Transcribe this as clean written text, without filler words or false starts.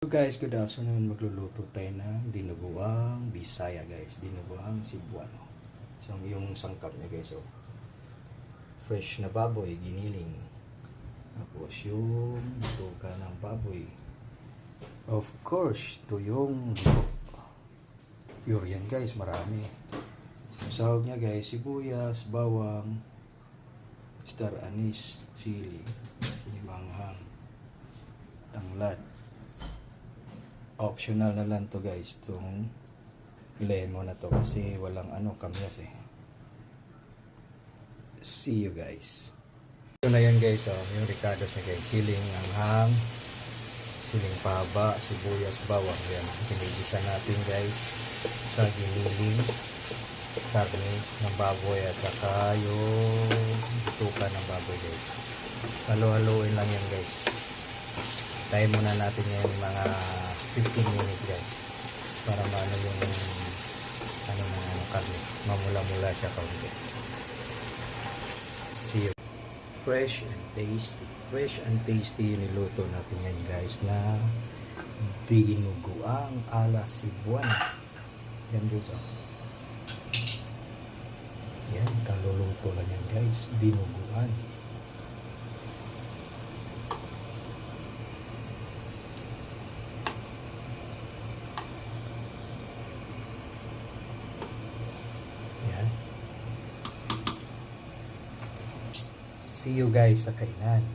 So guys, good afternoon. Magluluto tayo ng dinuguang Bisaya guys. Dinuguang Cebuano. So yung sangkap niya guys. So, fresh na baboy, giniling. Tapos yung tuka ng baboy. Of course, ito yung pure yan guys, marami. Ang sahog niya guys, sibuyas, bawang, star anise, sili, limanghang, tanglad. Optional na lang to guys, itong lemon na to kasi walang kamyas eh. See you guys. Ito na yan guys, yung ricados niya guys, siling anghang, siling paba, sibuyas, bawang. Yan, pinigisa natin guys sa giniling karne ng baboy at saka yung tuka ng baboy guys. Halo-haloin lang yan guys. Tayo muna natin yan mga 15 minutes guys para maano yung karne, mamula-mula siya kaunti. See you. Fresh and tasty yung niluto natin yan guys na dinuguang ala Cebuano. Yan guys yan, kaluluto lang yan guys, dinuguan. Yan. See you guys sa kainan.